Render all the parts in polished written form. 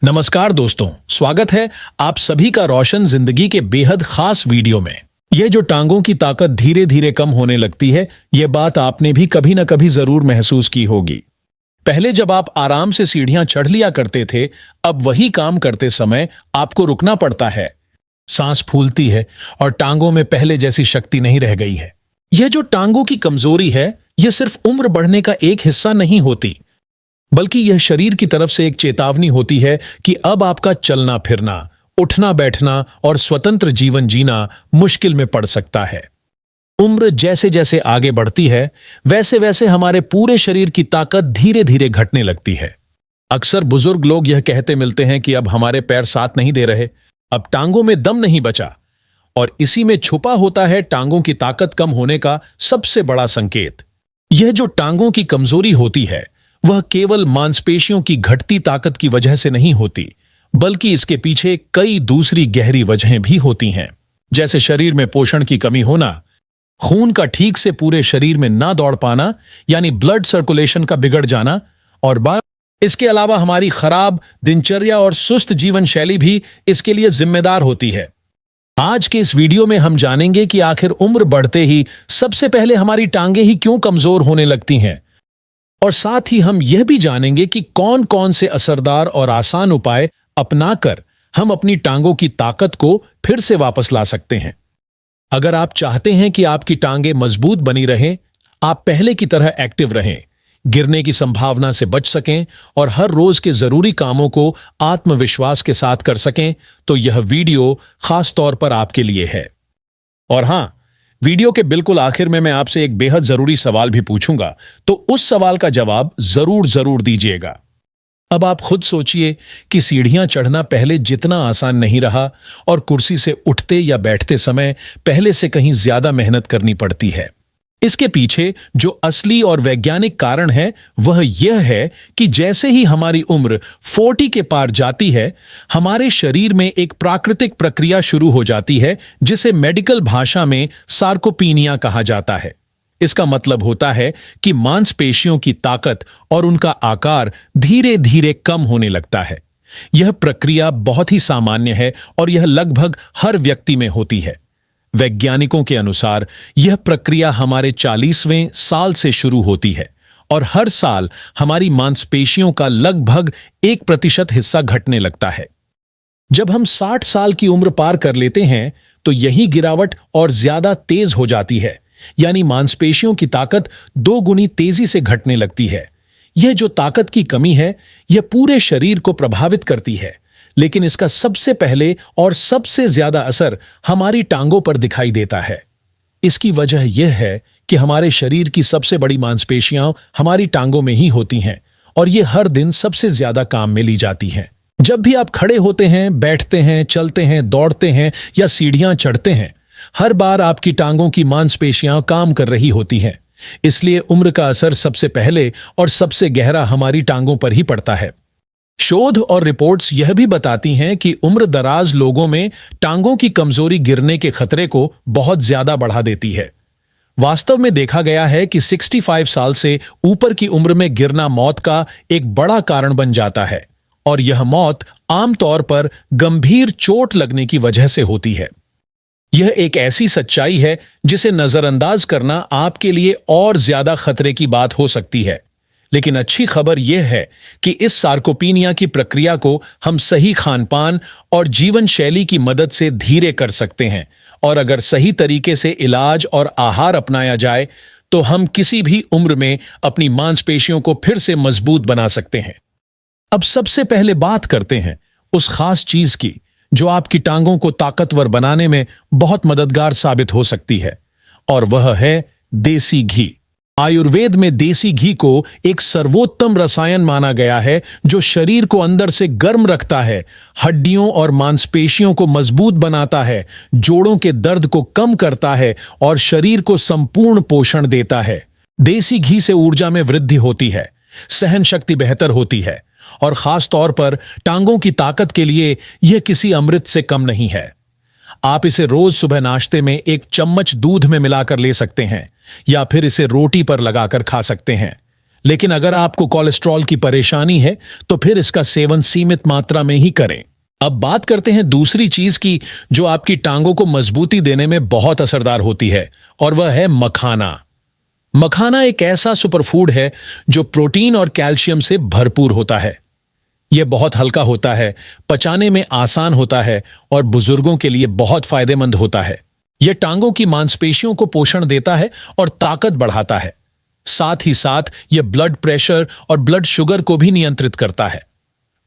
नमस्कार दोस्तों, स्वागत है आप सभी का रोशन जिंदगी के बेहद खास वीडियो में। ये जो टांगों की ताकत धीरे धीरे कम होने लगती है, ये बात आपने भी कभी न कभी जरूर महसूस की होगी। पहले जब आप आराम से सीढ़ियां चढ़ लिया करते थे, अब वही काम करते समय आपको रुकना पड़ता है। सांस फूलती है और टांगों में पहले जैसी शक्ति नहीं रह गई है। यह जो टांगों की कमजोरी है, यह सिर्फ उम्र बढ़ने का एक हिस्सा नहीं होती, बल्कि यह शरीर की तरफ से एक चेतावनी होती है कि अब आपका चलना फिरना, उठना बैठना और स्वतंत्र जीवन जीना मुश्किल में पड़ सकता है। उम्र जैसे जैसे आगे बढ़ती है, वैसे वैसे हमारे पूरे शरीर की ताकत धीरे धीरे घटने लगती है। अक्सर बुजुर्ग लोग यह कहते मिलते हैं कि अब हमारे पैर साथ नहीं दे रहे, अब टांगों में दम नहीं बचा। और इसी में छुपा होता है टांगों की ताकत कम होने का सबसे बड़ा संकेत। यह जो टांगों की कमजोरी होती है, वह केवल मांसपेशियों की घटती ताकत की वजह से नहीं होती, बल्कि इसके पीछे कई दूसरी गहरी वजहें भी होती हैं, जैसे शरीर में पोषण की कमी होना, खून का ठीक से पूरे शरीर में ना दौड़ पाना यानी ब्लड सर्कुलेशन का बिगड़ जाना, और इसके अलावा हमारी खराब दिनचर्या और सुस्त जीवन शैली भी इसके लिए जिम्मेदार होती है। आज के इस वीडियो में हम जानेंगे कि आखिर उम्र बढ़ते ही सबसे पहले हमारी टांगें ही क्यों कमजोर होने लगती हैं, और साथ ही हम यह भी जानेंगे कि कौन कौन से असरदार और आसान उपाय अपनाकर हम अपनी टांगों की ताकत को फिर से वापस ला सकते हैं। अगर आप चाहते हैं कि आपकी टांगें मजबूत बनी रहें, आप पहले की तरह एक्टिव रहें, गिरने की संभावना से बच सकें और हर रोज के जरूरी कामों को आत्मविश्वास के साथ कर सकें, तो यह वीडियो खास तौर पर आपके लिए है। और हां, वीडियो के बिल्कुल आखिर में मैं आपसे एक बेहद जरूरी सवाल भी पूछूंगा, तो उस सवाल का जवाब जरूर दीजिएगा। अब आप खुद सोचिए कि सीढ़ियां चढ़ना पहले जितना आसान नहीं रहा, और कुर्सी से उठते या बैठते समय पहले से कहीं ज्यादा मेहनत करनी पड़ती है। इसके पीछे जो असली और वैज्ञानिक कारण है, वह यह है कि जैसे ही हमारी उम्र 40 के पार जाती है, हमारे शरीर में एक प्राकृतिक प्रक्रिया शुरू हो जाती है, जिसे मेडिकल भाषा में सार्कोपीनिया कहा जाता है। इसका मतलब होता है कि मांसपेशियों की ताकत और उनका आकार धीरे धीरे कम होने लगता है। यह प्रक्रिया बहुत ही सामान्य है और यह लगभग हर व्यक्ति में होती है। वैज्ञानिकों के अनुसार यह प्रक्रिया हमारे 40वें साल से शुरू होती है और हर साल हमारी मांसपेशियों का लगभग 1% हिस्सा घटने लगता है। जब हम 60 साल की उम्र पार कर लेते हैं, तो यही गिरावट और ज्यादा तेज हो जाती है, यानी मांसपेशियों की ताकत 2 गुनी तेजी से घटने लगती है। यह जो ताकत की कमी है, यह पूरे शरीर को प्रभावित करती है, लेकिन इसका सबसे पहले और सबसे ज्यादा असर हमारी टांगों पर दिखाई देता है। इसकी वजह यह है कि हमारे शरीर की सबसे बड़ी मांसपेशियां हमारी टांगों में ही होती हैं, और ये हर दिन सबसे ज्यादा काम में ली जाती हैं। जब भी आप खड़े होते हैं, बैठते हैं, चलते हैं, दौड़ते हैं या सीढ़ियां चढ़ते हैं, हर बार आपकी टांगों की मांसपेशियां काम कर रही होती हैं। इसलिए उम्र का असर सबसे पहले और सबसे गहरा हमारी टांगों पर ही पड़ता है। शोध और रिपोर्ट्स यह भी बताती हैं कि उम्र दराज लोगों में टांगों की कमजोरी गिरने के खतरे को बहुत ज्यादा बढ़ा देती है। वास्तव में देखा गया है कि 65 साल से ऊपर की उम्र में गिरना मौत का एक बड़ा कारण बन जाता है, और यह मौत आमतौर पर गंभीर चोट लगने की वजह से होती है। यह एक ऐसी सच्चाई है जिसे नजरअंदाज करना आपके लिए और ज्यादा खतरे की बात हो सकती है। लेकिन अच्छी खबर यह है कि इस सार्कोपीनिया की प्रक्रिया को हम सही खानपान और जीवन शैली की मदद से धीरे कर सकते हैं, और अगर सही तरीके से इलाज और आहार अपनाया जाए, तो हम किसी भी उम्र में अपनी मांसपेशियों को फिर से मजबूत बना सकते हैं। अब सबसे पहले बात करते हैं उस खास चीज की जो आपकी टांगों को ताकतवर बनाने में बहुत मददगार साबित हो सकती है, और वह है देसी घी। आयुर्वेद में देसी घी को एक सर्वोत्तम रसायन माना गया है, जो शरीर को अंदर से गर्म रखता है, हड्डियों और मांसपेशियों को मजबूत बनाता है, जोड़ों के दर्द को कम करता है और शरीर को संपूर्ण पोषण देता है। देसी घी से ऊर्जा में वृद्धि होती है, सहन शक्ति बेहतर होती है, और खास तौर पर टांगों की ताकत के लिए यह किसी अमृत से कम नहीं है। आप इसे रोज सुबह नाश्ते में 1 चम्मच दूध में मिलाकर ले सकते हैं, या फिर इसे रोटी पर लगाकर खा सकते हैं। लेकिन अगर आपको कोलेस्ट्रॉल की परेशानी है तो फिर इसका सेवन सीमित मात्रा में ही करें। अब बात करते हैं दूसरी चीज की जो आपकी टांगों को मजबूती देने में बहुत असरदार होती है, और वह है मखाना। मखाना एक ऐसा सुपरफूड है जो प्रोटीन और कैल्शियम से भरपूर होता है। यह बहुत हल्का होता है, पचाने में आसान होता है और बुजुर्गों के लिए बहुत फायदेमंद होता है। यह टांगों की मांसपेशियों को पोषण देता है और ताकत बढ़ाता है। साथ ही साथ यह ब्लड प्रेशर और ब्लड शुगर को भी नियंत्रित करता है।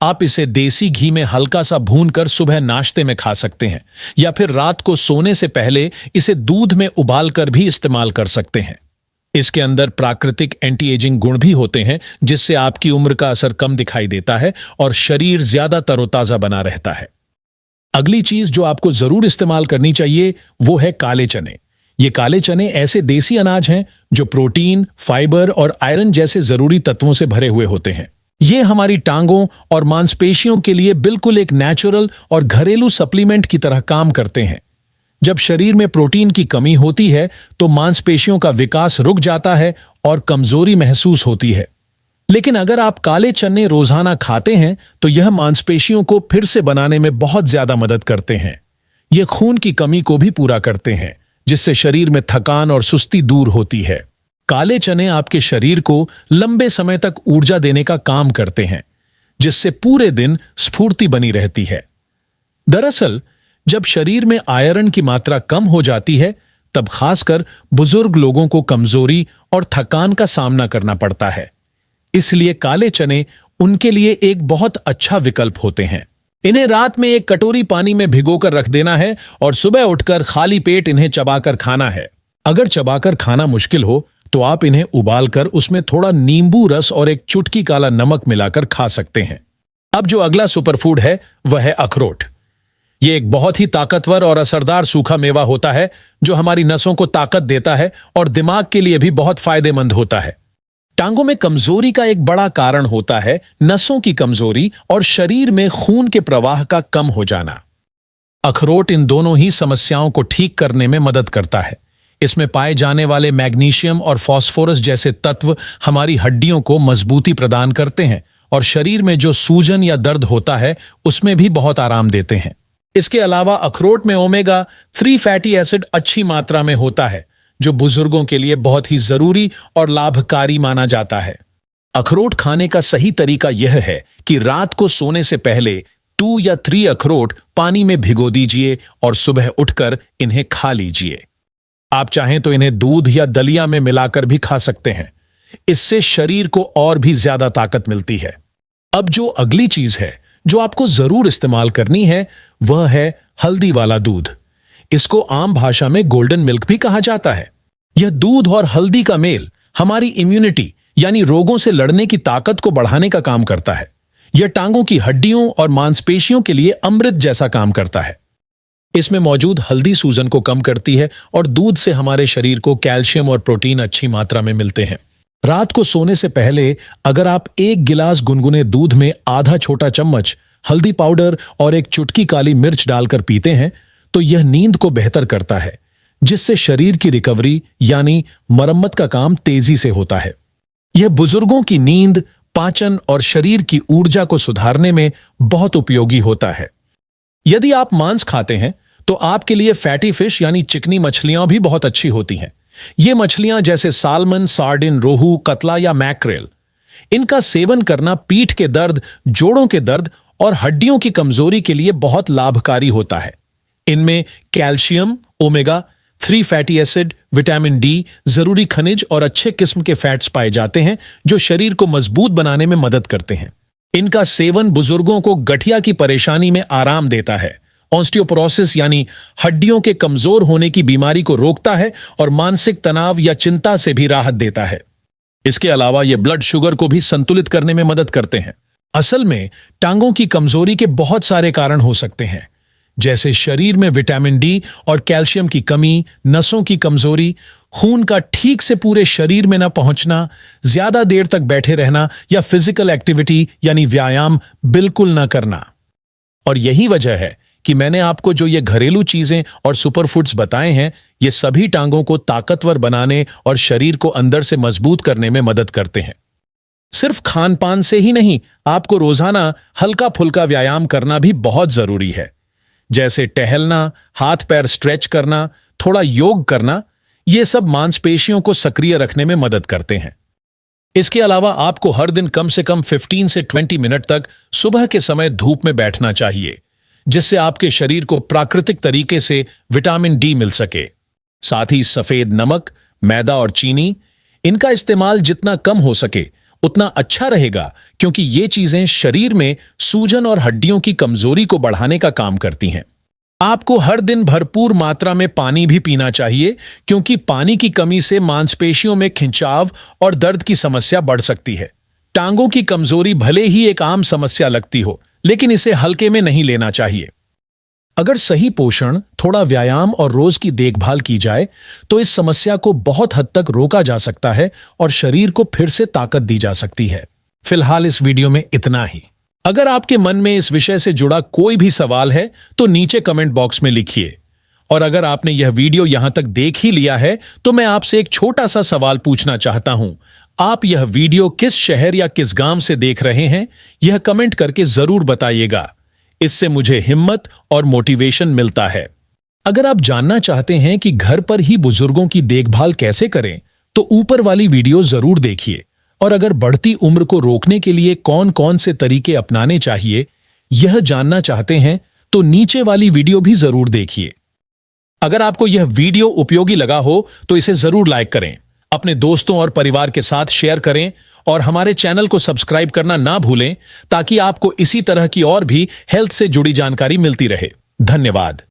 आप इसे देसी घी में हल्का सा भूनकर सुबह नाश्ते में खा सकते हैं, या फिर रात को सोने से पहले इसे दूध में उबालकर भी इस्तेमाल कर सकते हैं। इसके अंदर प्राकृतिक एंटी एजिंग गुण भी होते हैं, जिससे आपकी उम्र का असर कम दिखाई देता है और शरीर ज्यादा तरोताजा बना रहता है। अगली चीज जो आपको जरूर इस्तेमाल करनी चाहिए वो है काले चने। ये काले चने ऐसे देसी अनाज हैं जो प्रोटीन, फाइबर और आयरन जैसे जरूरी तत्वों से भरे हुए होते हैं। ये हमारी टांगों और मांसपेशियों के लिए बिल्कुल एक नेचुरल और घरेलू सप्लीमेंट की तरह काम करते हैं। जब शरीर में प्रोटीन की कमी होती है तो मांसपेशियों का विकास रुक जाता है और कमजोरी महसूस होती है। लेकिन अगर आप काले चने रोजाना खाते हैं तो यह मांसपेशियों को फिर से बनाने में बहुत ज्यादा मदद करते हैं। यह खून की कमी को भी पूरा करते हैं, जिससे शरीर में थकान और सुस्ती दूर होती है। काले चने आपके शरीर को लंबे समय तक ऊर्जा देने का काम करते हैं, जिससे पूरे दिन स्फूर्ति बनी रहती है। दरअसल जब शरीर में आयरन की मात्रा कम हो जाती है तब खासकर बुजुर्ग लोगों को कमजोरी और थकान का सामना करना पड़ता है। इसलिए काले चने उनके लिए एक बहुत अच्छा विकल्प होते हैं। इन्हें रात में एक कटोरी पानी में भिगोकर रख देना है और सुबह उठकर खाली पेट इन्हें चबाकर खाना है। अगर चबाकर खाना मुश्किल हो तो आप इन्हें उबालकर उसमें थोड़ा नींबू रस और एक चुटकी काला नमक मिलाकर खा सकते हैं। अब जो अगला सुपरफूड है वह है अखरोट। यह एक बहुत ही ताकतवर और असरदार सूखा मेवा होता है जो हमारी नसों को ताकत देता है और दिमाग के लिए भी बहुत फायदेमंद होता है। टांगों में कमजोरी का एक बड़ा कारण होता है नसों की कमजोरी और शरीर में खून के प्रवाह का कम हो जाना। अखरोट इन दोनों ही समस्याओं को ठीक करने में मदद करता है। इसमें पाए जाने वाले मैग्नीशियम और फास्फोरस जैसे तत्व हमारी हड्डियों को मजबूती प्रदान करते हैं और शरीर में जो सूजन या दर्द होता है उसमें भी बहुत आराम देते हैं। इसके अलावा अखरोट में ओमेगा 3 फैटी एसिड अच्छी मात्रा में होता है, जो बुजुर्गों के लिए बहुत ही जरूरी और लाभकारी माना जाता है। अखरोट खाने का सही तरीका यह है कि रात को सोने से पहले 2 या 3 अखरोट पानी में भिगो दीजिए और सुबह उठकर इन्हें खा लीजिए। आप चाहें तो इन्हें दूध या दलिया में मिलाकर भी खा सकते हैं। इससे शरीर को और भी ज्यादा ताकत मिलती है। अब जो अगली चीज है जो आपको जरूर इस्तेमाल करनी है वह है हल्दी वाला दूध। इसको आम भाषा में गोल्डन मिल्क भी कहा जाता है। यह दूध और हल्दी का मेल हमारी इम्यूनिटी यानी रोगों से लड़ने की ताकत को बढ़ाने का काम करता है। यह टांगों की हड्डियों और मांसपेशियों के लिए अमृत जैसा काम करता है। इसमें मौजूद हल्दी सूजन को कम करती है और दूध से हमारे शरीर को कैल्शियम और प्रोटीन अच्छी मात्रा में मिलते हैं। रात को सोने से पहले अगर आप 1 गिलास गुनगुने दूध में आधा छोटा चम्मच हल्दी पाउडर और एक चुटकी काली मिर्च डालकर पीते हैं तो यह नींद को बेहतर करता है, जिससे शरीर की रिकवरी यानी मरम्मत का काम तेजी से होता है। यह बुजुर्गों की नींद, पाचन और शरीर की ऊर्जा को सुधारने में बहुत उपयोगी होता है। यदि आप मांस खाते हैं तो आपके लिए फैटी फिश यानी चिकनी मछलियां भी बहुत अच्छी होती हैं। ये मछलियां जैसे साल्मन, सार्डिन, रोहू, कतला या मैक्रेल, इनका सेवन करना पीठ के दर्द, जोड़ों के दर्द और हड्डियों की कमजोरी के लिए बहुत लाभकारी होता है। इनमें calcium, omega 3 fatty acid, vitamin D, जरूरी खनिज और अच्छे किस्म के फैट्स पाए जाते हैं जो शरीर को मजबूत बनाने में मदद करते हैं। इनका सेवन बुजुर्गों को गठिया की परेशानी में आराम देता है, ऑस्टियोपोरोसिस यानी हड्डियों के कमजोर होने की बीमारी को रोकता है और मानसिक तनाव या चिंता से भी राहत देता है। इसके अलावा ये ब्लड शुगर को भी संतुलित करने में मदद करते हैं। असल में टांगों की कमजोरी के बहुत सारे कारण हो सकते हैं, जैसे शरीर में विटामिन डी और कैल्शियम की कमी, नसों की कमजोरी, खून का ठीक से पूरे शरीर में न पहुंचना, ज्यादा देर तक बैठे रहना या फिजिकल एक्टिविटी यानी व्यायाम बिल्कुल न करना। और यही वजह है कि मैंने आपको जो ये घरेलू चीजें और सुपरफूड्स बताए हैं, ये सभी टांगों को ताकतवर बनाने और शरीर को अंदर से मजबूत करने में मदद करते हैं। सिर्फ खान पान से ही नहीं, आपको रोजाना हल्का फुल्का व्यायाम करना भी बहुत जरूरी है। जैसे टहलना, हाथ पैर स्ट्रेच करना, थोड़ा योग करना, ये सब मांसपेशियों को सक्रिय रखने में मदद करते हैं। इसके अलावा आपको हर दिन कम से कम 15 से 20 मिनट तक सुबह के समय धूप में बैठना चाहिए, जिससे आपके शरीर को प्राकृतिक तरीके से विटामिन डी मिल सके। साथ ही सफेद नमक, मैदा और चीनी, इनका इस्तेमाल जितना कम हो सके उतना अच्छा रहेगा, क्योंकि ये चीजें शरीर में सूजन और हड्डियों की कमजोरी को बढ़ाने का काम करती हैं। आपको हर दिन भरपूर मात्रा में पानी भी पीना चाहिए, क्योंकि पानी की कमी से मांसपेशियों में खिंचाव और दर्द की समस्या बढ़ सकती है। टांगों की कमजोरी भले ही एक आम समस्या लगती हो, लेकिन इसे हल्के में नहीं लेना चाहिए। अगर सही पोषण, थोड़ा व्यायाम और रोज की देखभाल की जाए तो इस समस्या को बहुत हद तक रोका जा सकता है और शरीर को फिर से ताकत दी जा सकती है। फिलहाल इस वीडियो में इतना ही। अगर आपके मन में इस विषय से जुड़ा कोई भी सवाल है तो नीचे कमेंट बॉक्स में लिखिए। और अगर आपने यह वीडियो यहां तक देख ही लिया है तो मैं आपसे एक छोटा सा सवाल पूछना चाहता हूं। आप यह वीडियो किस शहर या किस गांव से देख रहे हैं, यह कमेंट करके जरूर बताइएगा। इससे मुझे हिम्मत और मोटिवेशन मिलता है। अगर आप जानना चाहते हैं कि घर पर ही बुजुर्गों की देखभाल कैसे करें, तो ऊपर वाली वीडियो जरूर देखिए। और अगर बढ़ती उम्र को रोकने के लिए कौन कौन से तरीके अपनाने चाहिए, यह जानना चाहते हैं तो नीचे वाली वीडियो भी जरूर देखिए। अगर आपको यह वीडियो उपयोगी लगा हो तो इसे जरूर लाइक करें, अपने दोस्तों और परिवार के साथ शेयर करें और हमारे चैनल को सब्सक्राइब करना ना भूलें, ताकि आपको इसी तरह की और भी हेल्थ से जुड़ी जानकारी मिलती रहे। धन्यवाद।